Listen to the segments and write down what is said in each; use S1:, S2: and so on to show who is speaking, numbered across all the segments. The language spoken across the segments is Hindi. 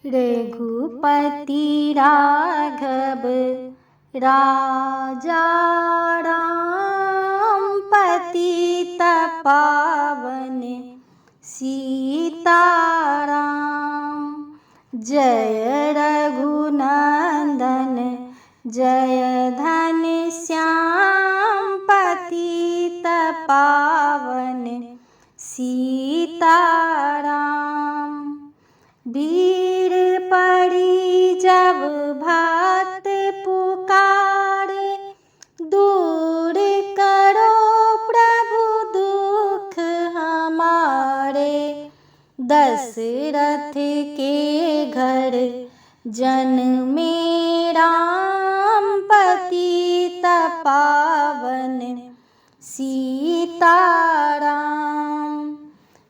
S1: रघुपति राघव राजा राम, पतित पावन सीताराम। जय रघुनंदन जय धन श्याम, पतित पावन सीताराम। भीड़ पड़ी जब भक्त पुकारे, दूर करो प्रभु दुख हमारे। दशरथ के घर जन्मे राम, पतित पावन सीताराम।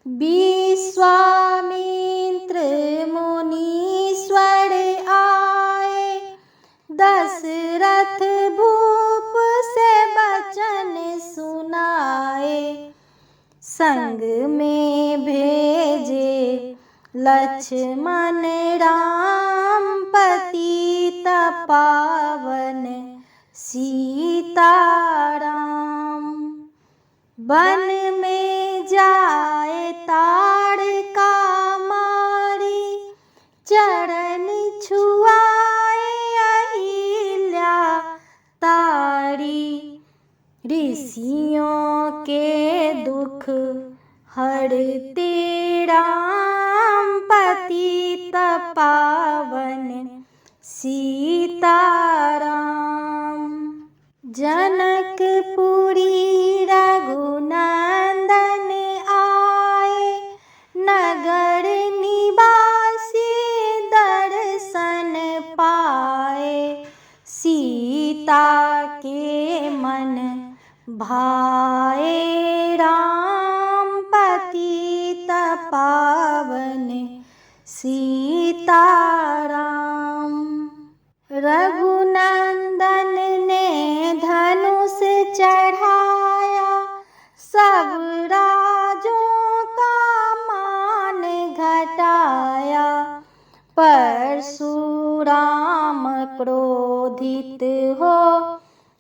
S1: विश्वामित्र मुनीश्वर आए, दशरथ भूप से वचन सुनाए। संग में भेजे लक्ष्मण राम, पतित पावन सीताराम। वन में जाए ताड़का मारी, चरण छुआए अहिल्या तारी। ऋषियों के दुख हरते राम, पतित पावन सीताराम। जनकपुरी रघुनंदन आए, नगर निवासी दर्शन पाए। सीता के मन भाए राम, पतित पावन सीताराम। रघुनंदन ने धनुष चढ़ाया, सब राजों का मान घटाया। परशुराम क्रोधित हो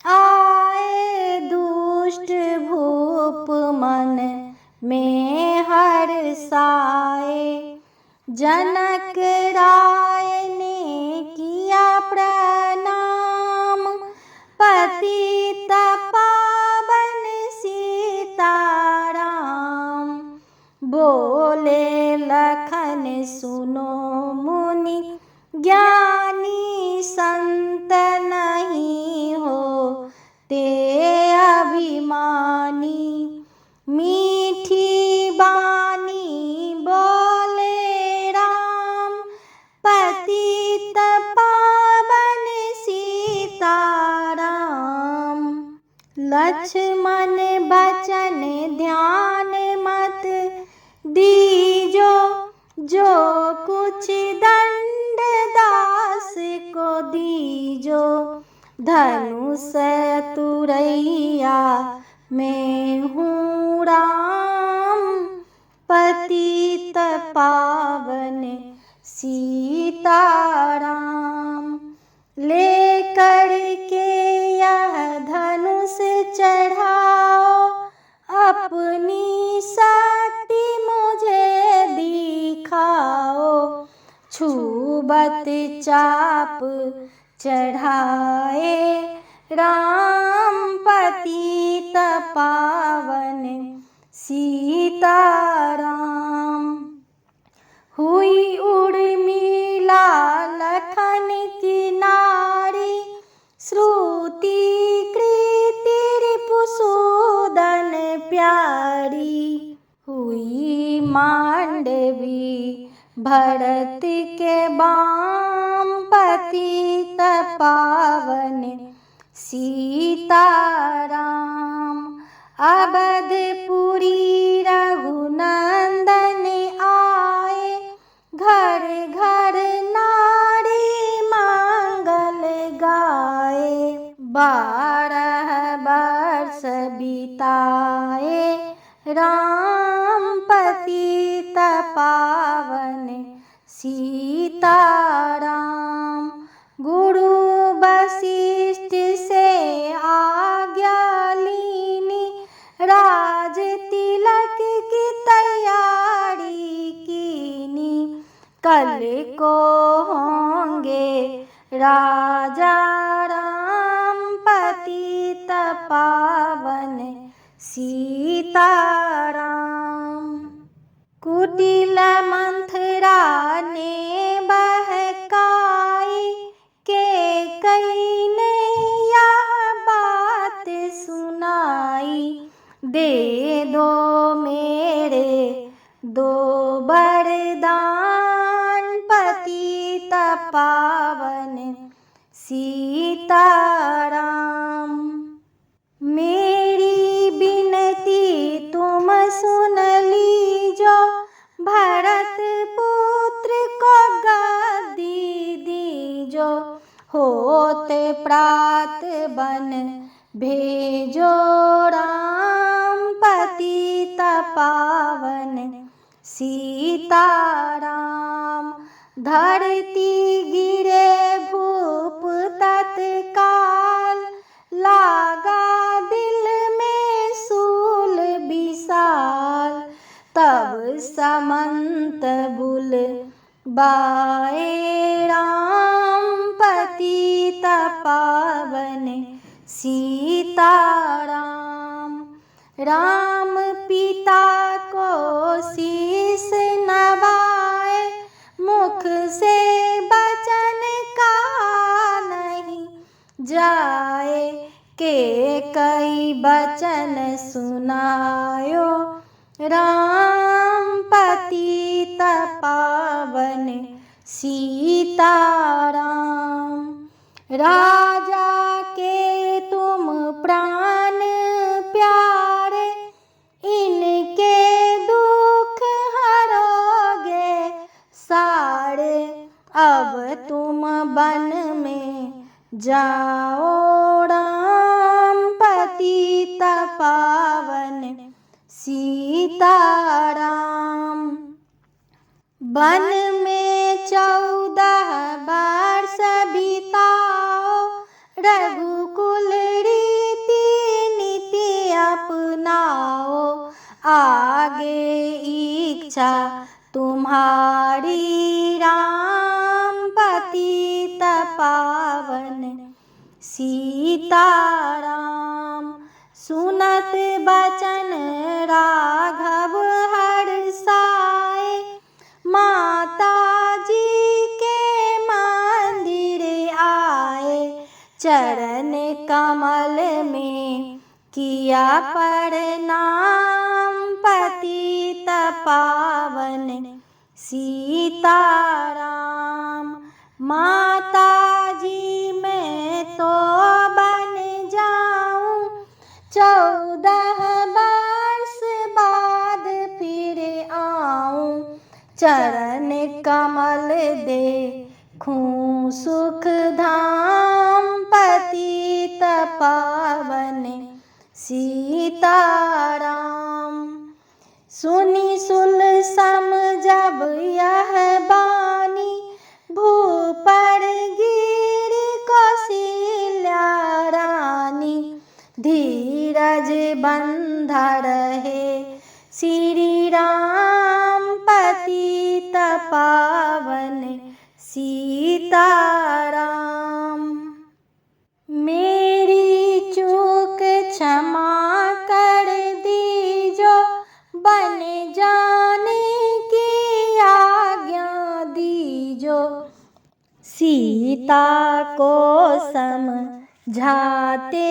S1: आए, दुष्ट भूप मन में हर्षाए। जनक राय ने किया प्रणाम, पतित पावन सीताराम। बोले लखन सुनो मुनि ज्ञानी, संत नहीं हो ते अभिमानी। मीठी बानी बोले राम, पतित पावन सीताराम। लक्ष्मण बचन ध्यान मत दीजो, जो कुछ दंड दास को दीजो। धनुष तुरैया मैं हूँ राम, पतित पावन सीताराम। लेकर के यह धनुष चढ़ाओ, अपनी शक्ति मुझे दिखाओ। छूबत चाप चढ़ाए राम, पतित पावन सीताराम। हुई उर्मिला लखन की नारी, श्रुति कृति रिपुसूदन प्यारी। हुई मांडवी भरत के बाम, पतित पावन सीताराम। अवधपुरी रघुनंदन आए, घर घर नारी मंगल गाए। 12 वर्ष बिताए राम, पतित पावन सीता। सीताराम। गुरु वशिष्ठ से आज्ञा लीनी, राज तिलक की तैयारी कीनी। कल को होंगे राजा राम, पतित पावन सीताराम। कुटिल मंथरा ने बहकाई, कैकेयी ने यह बात सुनाई। दे दो मेरे दो वरदान, पतित पावन सीताराम। मेरी विनती तुम सुन लीजो, भरत पुत्र को गद्दी दीजो। होते प्रात बन भेजो राम, पतित पावन सीताराम। धरती गिरे भूप तत्काल, लागा दिल में शूल विशाल। तब समंत बुल बाए राम, पतित पावन सीताराम। राम पिता को शीस नवाए, मुख से बचन कहा नहीं जाए। कैकेयी बचन सुनायो राम, पतित पावन सीताराम। राजा के तुम प्राण प्यारे, इनके दुख हरोगे सारे। अब तुम वन में जाओ राम, पतित पावन सीताराम। वन में 14 वर्ष बिताओ, रघुकुल रीति नीति अपनाओ। आगे इच्छा तुम्हारी राम, पतित पावन सीताराम। सुनत बचन राघव हर्षाए, माता जी के मंदिर आए। चरण कमल में किया प्रणाम, पतित पावन सीताराम। माता जी मैं तो बन जाऊं, 14 वर्ष बाद फिर आऊं। चरण कमल देखूं सुख धाम, पतित पावन सीताराम। सुनी सुलसम जब यह बानी, भूपर गिर कौशल्या रानी। धीरज बंधा रहे श्री राम, पतित पावन सीताराम। मेरी चूक क्षमा कर दीजो, बन जाने की आज्ञा दीजो। सीता को समझाते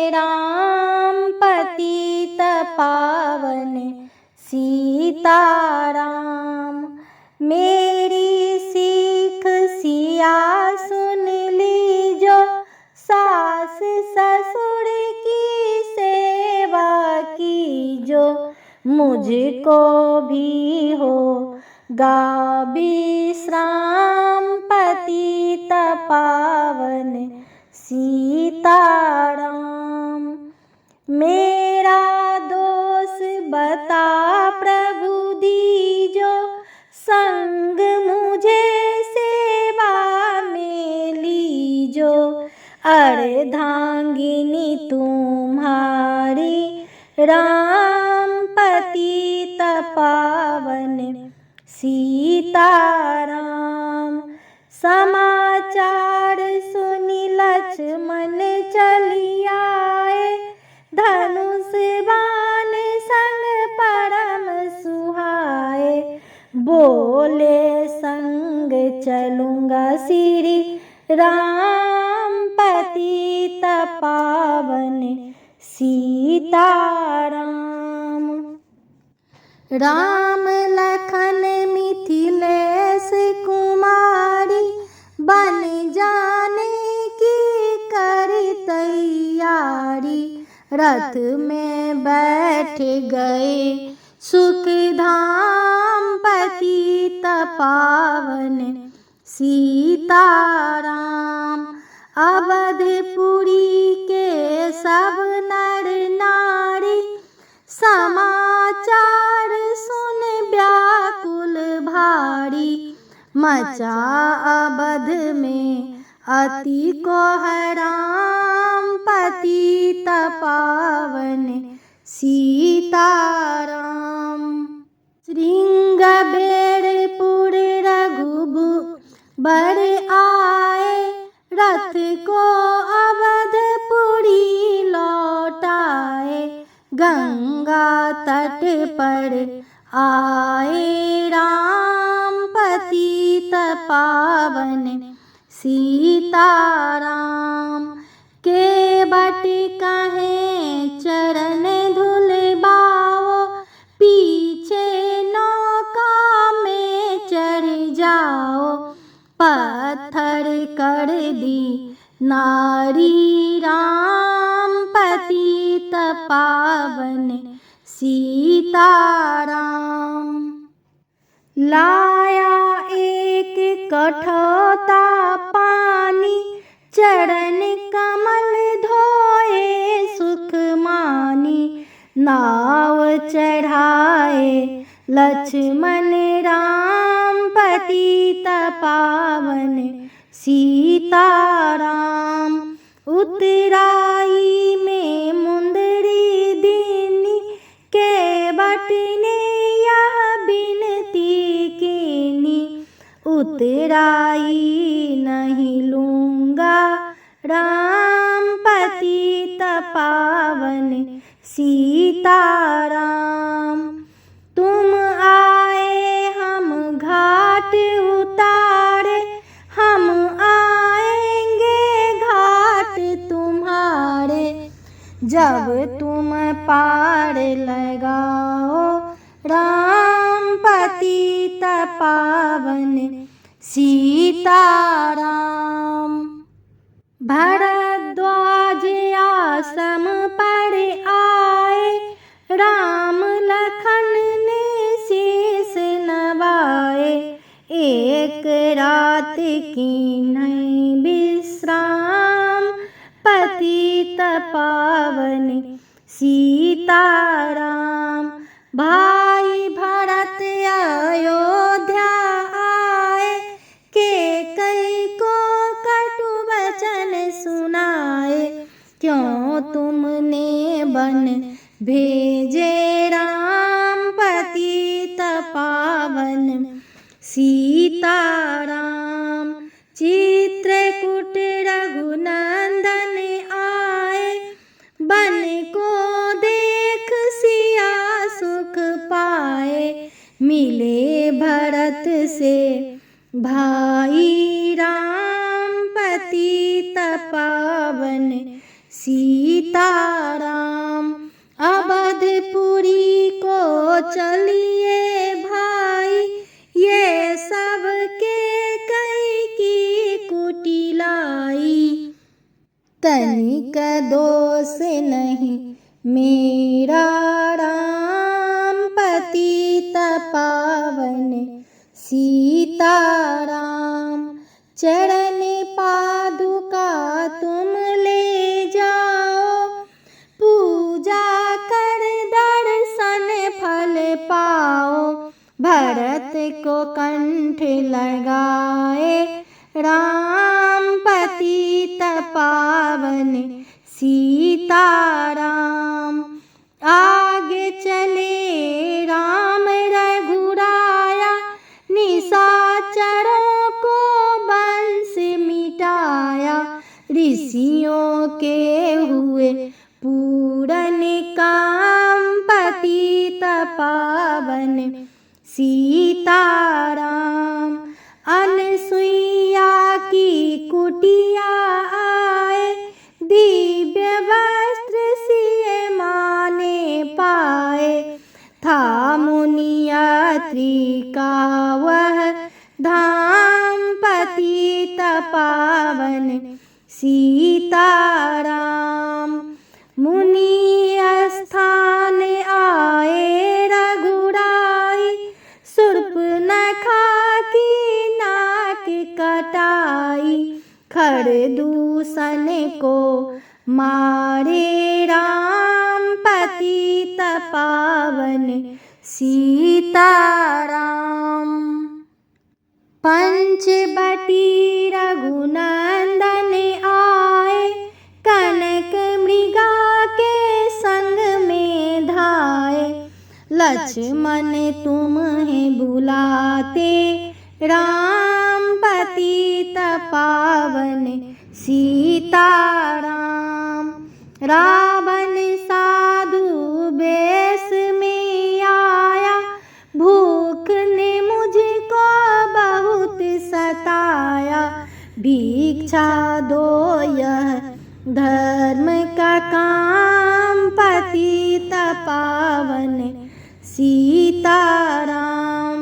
S1: राम, पतित पावन सीताराम। मेरी सीख सिया सुन लीजो, सास ससुर की सेवा कीजो। मुझको भी होगा विश्राम, पतित पावन सीताराम। मेरा दोष बता प्रभु दीजो, संग मुझे से अर्धांगिनी तुम्हारी, राम पतित पावन सीताराम। समाचार सुनि लक्ष्मण चली आए, धनुष बाण संग परम सुहाए। बोले संग चलूँगा श्री राम पतित पावन सीताराम। राम लखन मिथिलेश कुमारी, बन जाने की करी तैयारी। रथ में बैठ गए सुखधाम पतित पावन सीताराम। अवधपुरी के सब नर नारी, समाचार सुन व्याकुल भारी। मचा अवध में अति कोहराम पतित पावन सीताराम। श्रृंगबेरपुर रघुबर आए, रथ को अवधपुरी लौटाए। गंगा तट पर आए राम पतित पावन सीताराम। केवट कहें चरण धुल बाओ, पीछे नौका में चढ़ जाओ। पत्थर कर दी नारी राम पतित पावन सीताराम। लाया एक कठौता पानी, चरण कमल धोए सुख मानी। नाव चढ़ाए लक्ष्मण राम पतित पावन सीताराम। उतराई में मुंदरी दीनी, केवट ने यह बिनती कीनी। उतराई नहीं लूँगा राम पतित पावन सीताराम। तुम आए हम घाट उतारे, हम आएंगे घाट तुम्हारे। जब तुम पार लगाओ राम पतित पावन सीताराम। भरद्वाज आश्रम पर आए, राम लखन ने शीस नवाए। एक रात की नहीं विश्राम पतित पावन सीताराम। भाई भरत अयोध्या आए, कैकेयी को कटु वचन सुनाए। क्यों तुमने बन भेजे राम पतित पावन सीताराम। चित्रकूट रघुनंदन आए, बन को देख सिया सुख पाए। मिले भरत से भाई राम पतित पावन सीताराम। अवधपुरी को चलिए भाई, ये सब कैकेयी कुटी लाई। तनिक दोष नहीं मेरा राम पतित पावन सीताराम। चरण पादुका तुम ले जाओ, पूजा कर दर्शन फल पाओ। भरत को कंठ लगाए राम पतित पावन सीताराम। आगे चले राम रघुराया, निशाचरों को वंश मिटाया। ऋषियों के हुए पूरन काम, पतित पावन सीताराम। अनसुईया की कुटिया आए, दिव्य वस्त्र सिए माने पाए। था मुनियात्री का वह धाम, पतित पावन सीताराम। मुनि स्थान आए रघुराई, शूर्पणखा की नाक कटाई। खरदूषण को मारे राम, पतित पावन सीताराम। पंचवटी रघुनंदन आए, कनक मृगा के संग में धाए। लक्ष्मण तुम्हें बुलाते राम, पतित पावन सीताराम। रावण साधु वेश में आया, भूख ने मुझको बहुत सताया। भिक्षा दो यह धर्म का काम, पतित पावन सीताराम।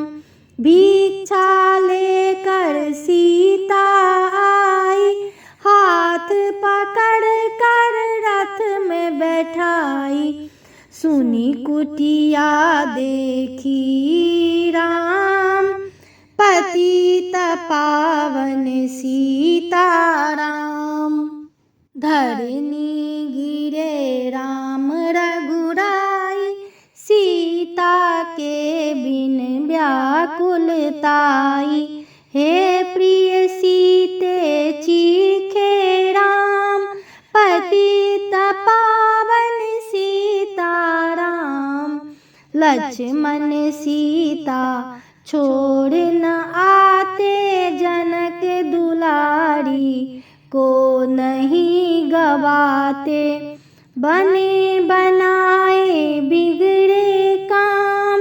S1: भिक्षा लेकर सीता आई, हाथ पकड़ कर रथ में बैठाई। सुनी कुटिया देखी राम, पतित पावन सीताराम। धरनी गिरे राम रघुराई, सीता के बिन व्याकुलताई। हे प्रिय सीते चीखे राम, पतित पावन सीताराम। लक्ष्मण सीता छोड़ न आते, जनक दुलारी को नहीं गवाते। बने बनाए बिगड़े काम,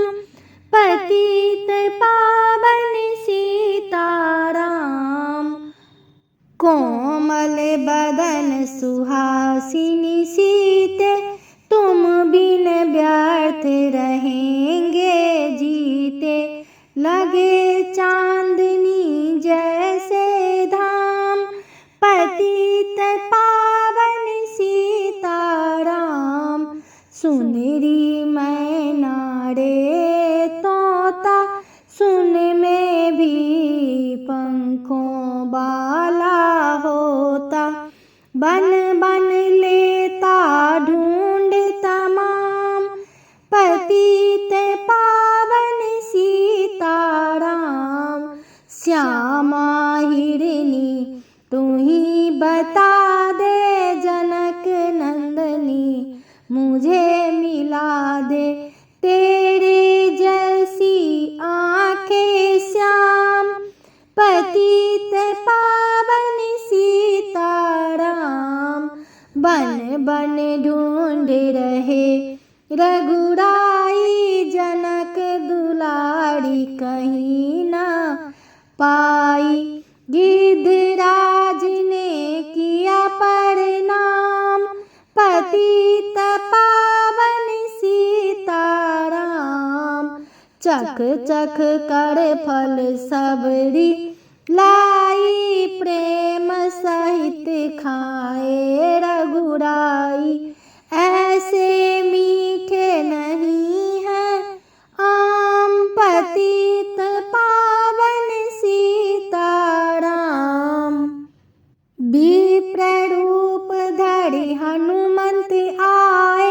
S1: पतित पावन सीताराम। कोमल बदन सुहासिनी सीते, तुम बिन व्यर्थ रहेंगे जीते। लगे चांदनी जैसे धाम, पतित पावन सीताराम। सुनरी मैना रे तोता, सुन में भी पंखों वाला होता। बन बन लेता ढूंढ तमाम, पतित पावन सीताराम। श्यामा हिरनी तू ही बता दे, जनक नंदनी मुझे मिला दे। तेरे जैसी आंखें श्याम, पतित पावन सीताराम। बन बन ढूंढ रहे रघुराई, जनक दुलारी कहीं न पाई। गिद्धराज ने किया प्रणाम, पतित पावन सीताराम। चख चख कर फल सबरी लाई, प्रेम सहित खाए रघुराई। ऐसे मीठे नहीं है आम, पतित पावन सीताराम। विप्ररूप धरि हनुमंत आए,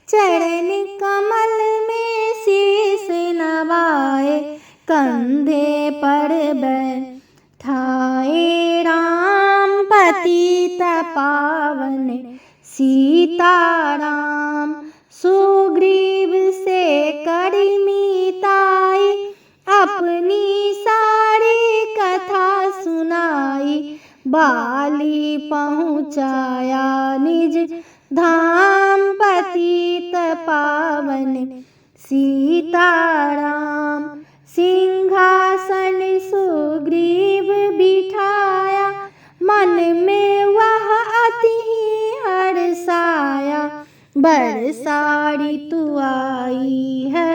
S1: चरण कमल में शीश नवाए। कंधे पर बैठाए राम, पतित पतित पावन सीताराम। सुग्रीव से करी मीताई, अपनी सारी कथा सुनाई। बाली पहुँचाया निज धाम, पतित पावन सीताराम। सिंहासन सुग्रीव बिठाया, मन में वह अति हर्षाया। बरसारी तू आई है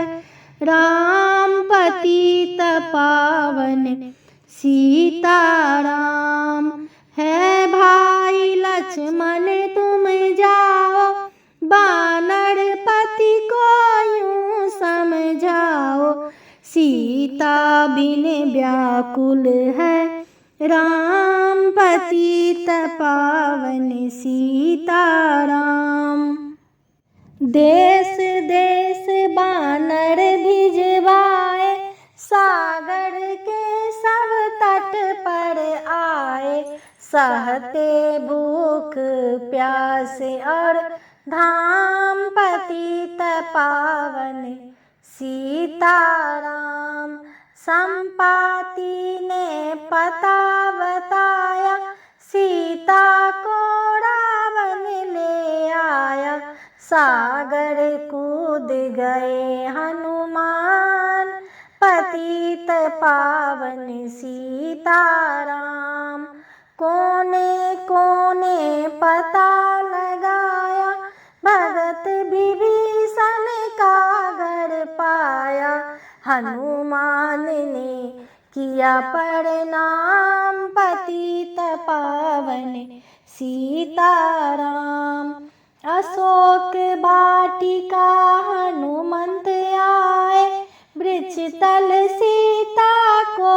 S1: राम, पतित पावन सीताराम। है भाई लक्ष्मण तुम जाओ, बानर पति को यूं समझाओ। सीता बिन व्याकुल है राम, पतित पावन सीताराम। देश देश बानर भिजवाए, सागर के सब तट पर आए। सहते भूख प्यास और धाम, पतित पावन सीताराम। संपाति ने पता बताया, सीता को रावण ले आया। सागर कूद गए हनुमान, पतित पावन सीताराम। कोने कोने पता लगाया, भगत विभीषण का घर पाया। हनुमान ने किया प्रणाम, पतित पावन सीताराम। अशोक वाटिका हनुमंत आए, वृक्ष तल सीता को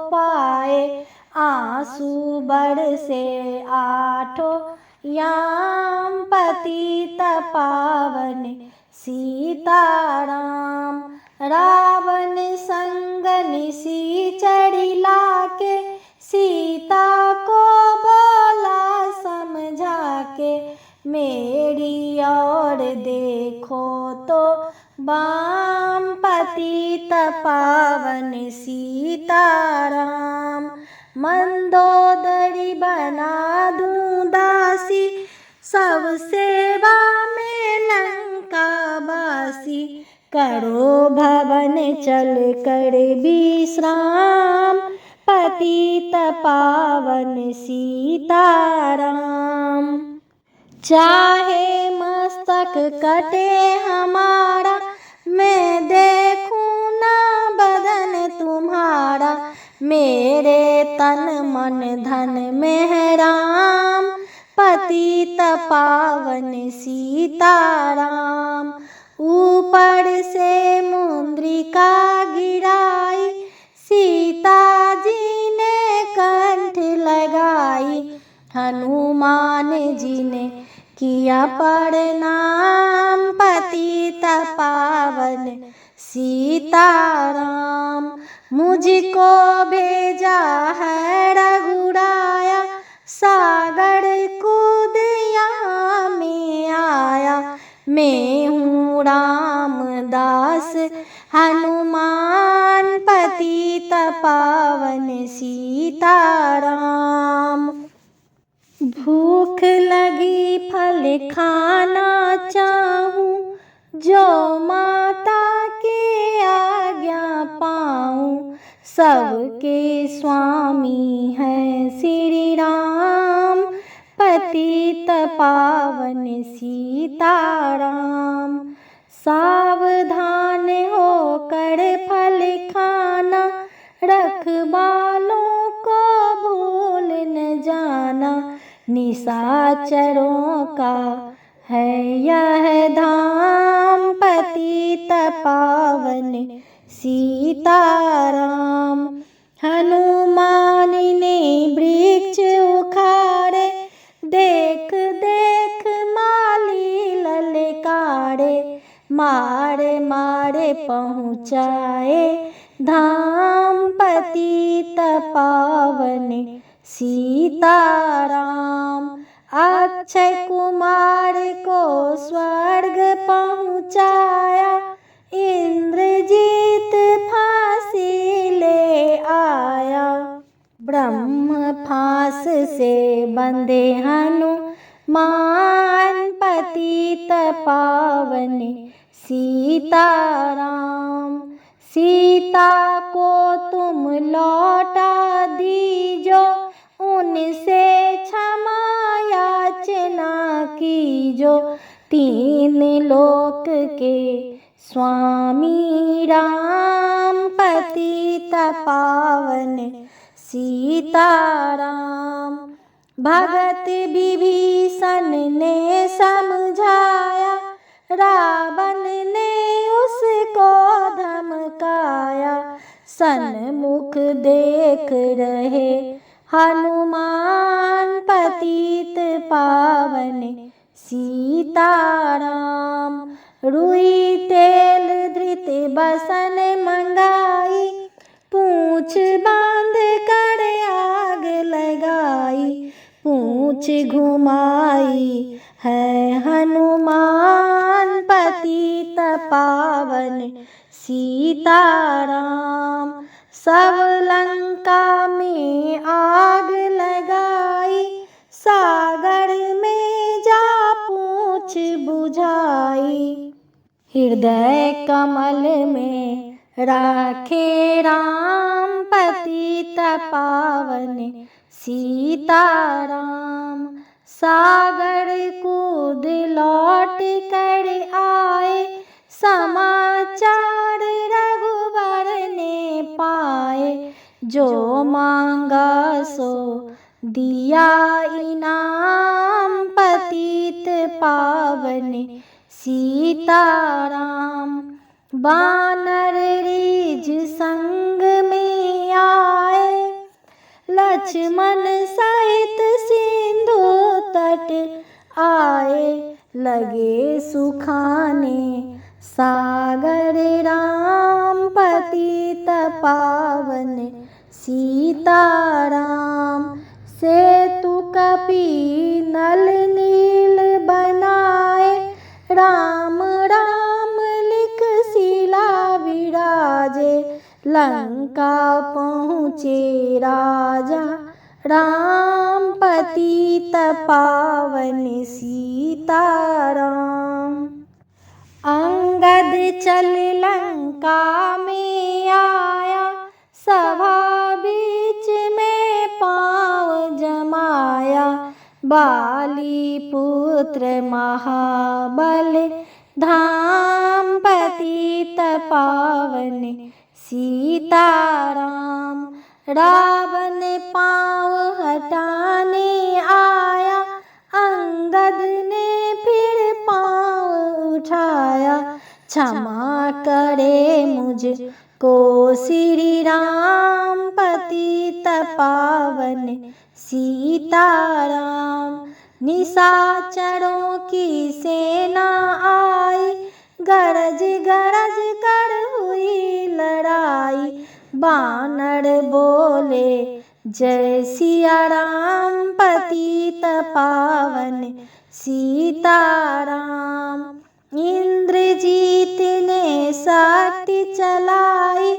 S1: पाए। आंसू बरसे आठों याम, पतित पावन सीताराम। रावण संग निशाचर लाके, सीता को बोला समझा के। मेरी ओर देखो तो बाम, पतित पावन सीताराम। मंदोदरी बना दूं दासी, सब सेवा में लंकावासी। करो भवन चल कर विश्राम, पतित पावन सीताराम। चाहे मस्तक कटे हमारा, मैं देखूं ना बदन तुम्हारा। मेरे तन मन धन में है राम, पतित पावन सीताराम। ऊपर से मुद्रिका गिराई, सीता जी ने कंठ लगाई। हनुमान जी ने किया प्रणाम, पतित पावन सीताराम। मुझको भेजा है रघुराया, सागर कूद यहाँ में आया। मैं हूँ रामदास हनुमान, पतित पावन सीताराम। भूख लगी फल खाना चाहूं, जो माता की आज्ञा पाऊं। सबके स्वामी हैं श्री राम, पतित पावन सीताराम। सावधान होकर फल खाना, रखवालों को भूल न जाना। निशाचरों का है यह धाम, पतित पावन सीताराम। हनुमान ने वृक्ष उखाड़े, देख देख माली ललकारे। मारे मारे पहुँचाए धाम, पतित पावन सीताराम। अक्षय कुमार को स्वर्ग पहुँचाया, इंद्रजीत फांसी ले आया। ब्रह्म फांस से बंधे हनुमान, पतित पावन सीताराम। सीता को तुम लौटा दीजो, उनसे क्षमा याचना कीजो। तीन लोक के स्वामी राम, पतित पावन सीताराम। भगत विभीषण ने समझाया, रावण ने उसको धमकाया। सन्मुख देख रहे हनुमान, पतित पावन सीताराम। रुई तेल धृत बसन मंगाई, पूंछ बांध कर आग लगाई। पूंछ घुमाई है हनुमान, पतित पावन सीताराम। सब लंका में आग लगाई, सागर में जा पूंछ बुझाई। हृदय कमल में राखे राम, पतित पावन सीताराम। सागर कूद लौट कर आए, समाचार रघुबर ने पाए। जो मांगा सो दिया इनाम, पतित पावन सीताराम। बानर रीझ संग में आए, लक्ष्मण सहित सिंधु तट आए। लगे सुखाने सागर राम, पतित पावन सीताराम। सेतु कपि नल नील बनाए, राम राम लिख शिला विराजे। लंका पहुँचे राजा राम, पतित पावन सीताराम। अंगद चल लंका में आया, सभा बीच में पाँव जमाया। बाली पुत्र महाबल धाम, पतित पावन सीताराम। रावण पाँव हटाने आया, अंगद ने फिर पाँव उठाया। क्षमा करे मुझको श्री राम, पतित पावन सीताराम। निशाचरों की सेना आई, गरज गरज कर हुई लड़ाई। बानर बोले जय सिया राम, पतित पावन सीताराम। इंद्रजीत ने शक्ति चलाई,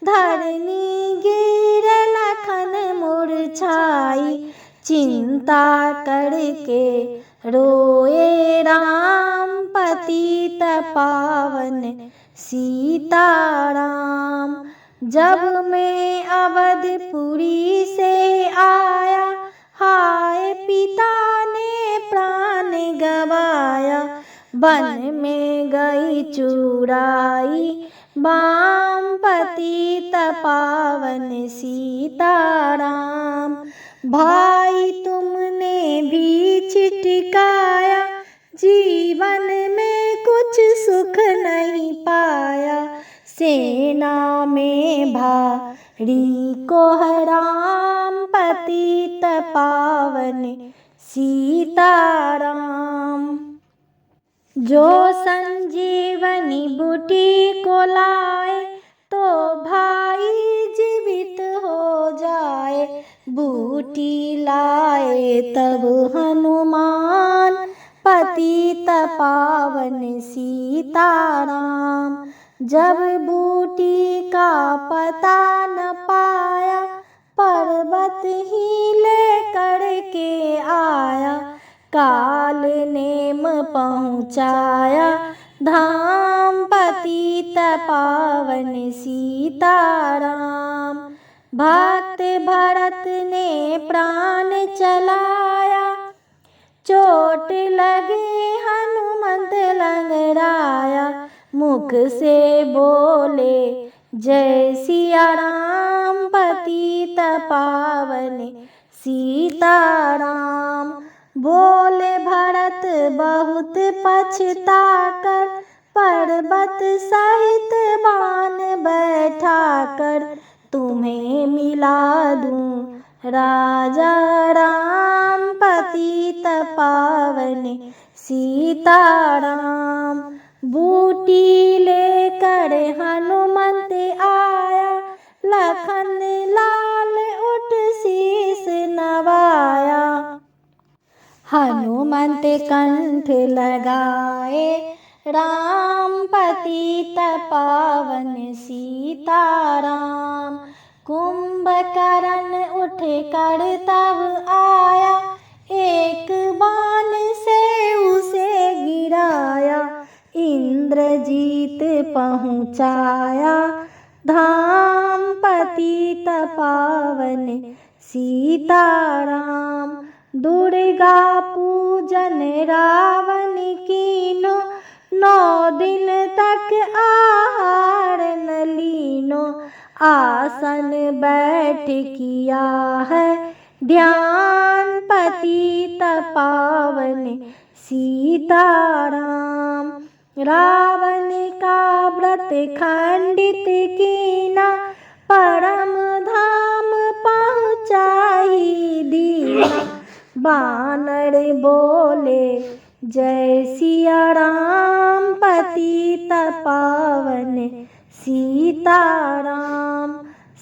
S1: धरनी गिर लखन मुरझाई। चिंता करके रोए राम, पतित पावन सीताराम। जब मैं अवधपुरी से आया, हाय पिता ने प्राण गवाया। वन में गई चुराई बाम, पतित पावन सीताराम। भाई तुमने भी छिटकाया, जीवन में कुछ सुख नहीं पाया। सेना में भारी कोहराम, पतित पावन सीताराम। जो संजीवनी बूटी को लाए, तो भाई जीवित हो जाए। बूटी लाए तब हनुमान, पतित पावन सीताराम। जब बूटी का पता न पाया, पर्वत ही लेकर के आया। काल नेम पहुँचाया धाम, पतित पावन सीताराम। भक्त भरत ने प्राण चलाया, चोट लगी हनुमंत लंगड़ाया। मुख से बोले जय सिया राम, पतित पावन सीताराम। बोले भरत बहुत पछता कर, पर्वत सहित बाण बैठा कर। तुम्हें मिला दूं राजा राम, पतित पावन सीताराम। बूटी लेकर हनुमंत आया, लखन लाल उठ शीस नवाया। हनुमंत कंठ लगाए राम, पतित पावन सीताराम। कुंभकर्ण उठ कर तब आया, एक बाण से उसे गिराया। इंद्रजीत पहुँचाया धाम, पतित पावन सीताराम। दुर्गा पूजन रावण कीनो, 9 दिन तक आहार न लीनो। आसन बैठ किया है ध्यान, पतित पावन सीताराम। रावण का व्रत खंडित कीना, परम धाम पहुँचाई दीना। बानर बोले जय सिया राम, पतित पावन सीताराम।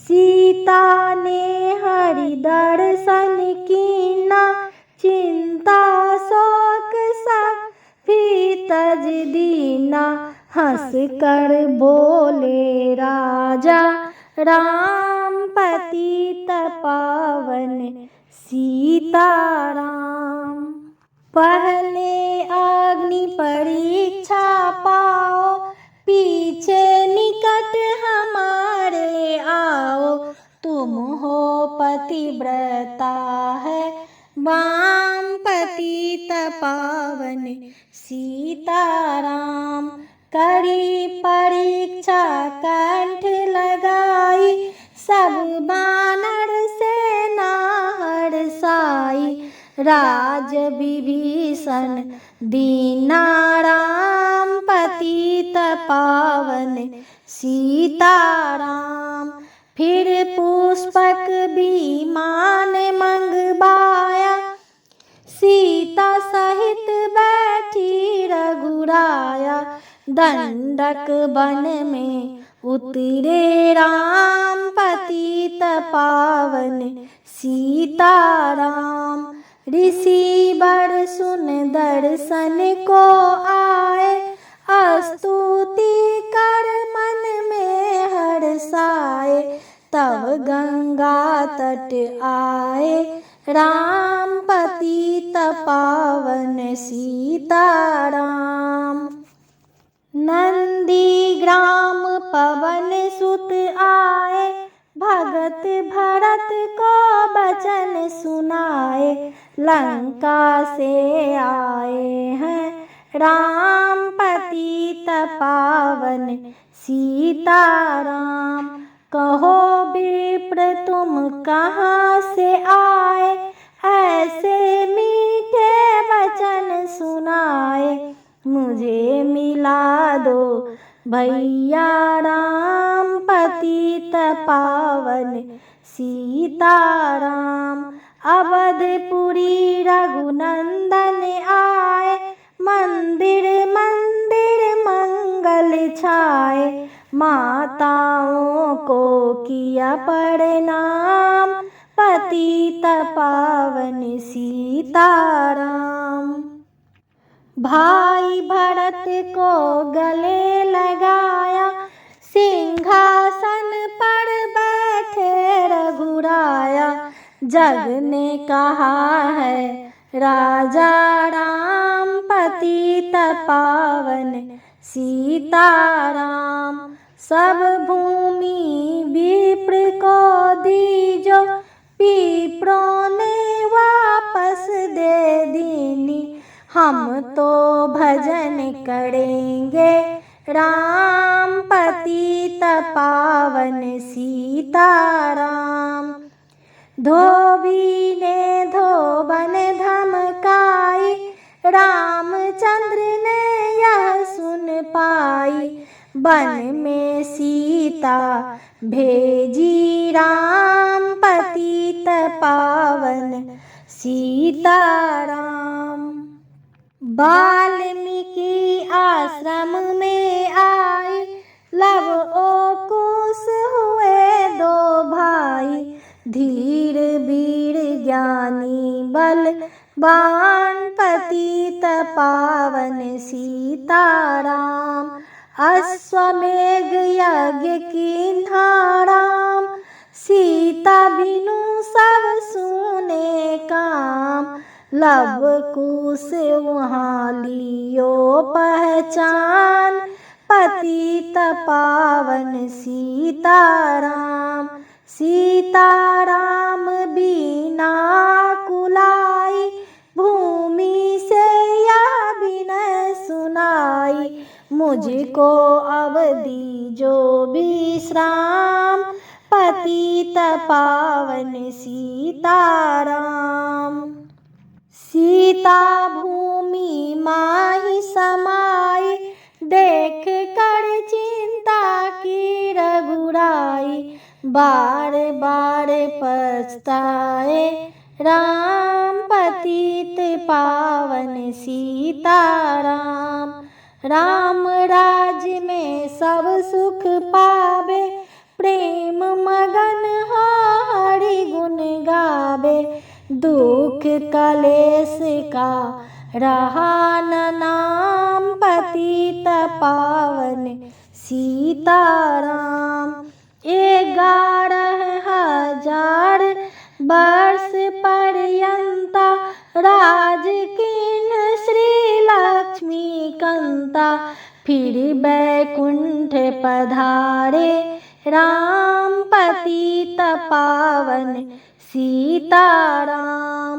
S1: सीता ने हरि दर्शन कीना, चिंता शोक सब भी तज दीना। हंस कर बोले राजा राम, पतित पावन सीताराम। पहले अग्नि परीक्षा पाओ, पीछे निकट हमारे आओ। तुम हो पतिव्रता है वाम, पतित पावन सीताराम। कड़ी परीक्षा कंठ लगाई, सब बानर सेना हरसाई। राज विभीषण दीना राम, पतित पावन सीताराम। फिर पुष्पक विमान मंगवाया, सीता सहित बैठी रघुराया। दंडक वन में उतरे राम, पतित पावन सीताराम। ऋषि वर सुन दर्शन को आए, स्तुति कर मन में हर्षाए। तब गंगा तट आए राम, पतित पावन सीताराम। नंदी ग्राम पवन सुत आए, भगत भरत को बचन सुनाए। लंका से आए हैं राम, पतित पावन सीताराम। कहो विप्र तुम कहाँ से आए, ऐसे मीठे वचन सुनाए। मुझे मिला दो भैया राम, पतित पावन सीताराम। अवधपुरी रघुनंदन आए, मंदिर मंदिर मंगल छाए। माताओं को किया प्रणाम, पतित पावन सीताराम। भाई भरत को गले लगाया, सिंहासन पर बैठे रघुराया। जग ने कहा है राजा राम, पतित पावन सीताराम। सब भूमि विप्र को दीजो, विप्रों ने वापस दे दीनी। हम तो भजन करेंगे राम, पतित पावन सीताराम। धोबी ने धोबन धमकाई, रामचंद्र ने यह सुन पाई। वन में सीता भेजी राम, पतित पावन सीताराम। वाल्मीकि आश्रम में आई, लव ओ कुश हुए दो भाई। धीर वीर ज्ञानी बलवान, पतित पावन सीताराम। अश्वमेघ यज्ञ कीन्हा राम, सीता बिनु सब सूने काम। लव कुश वहाँ लियो पहचान, पतित पावन सीताराम। सीताराम बीना कुलाई, भूमि से यह बिनय सुनाई। मुझको अब दीजो विश्राम, पतित पावन सीताराम। सीता भूमि माही समाई, देख कर चिंता की रघुराई। बार बार पछताए राम, पतित पावन सीताराम। राम राज्य में सब सुख पावे, प्रेम मगन हो हरि गुण गावे। दुख कलेश का रहा न नाम, पतित पावन सीताराम। 11,000 वर्ष पर्यंता, राज कीन्ह श्री लक्ष्मी कंता। फिर बैकुंठ पधारे राम, पतित पावन सीताराम।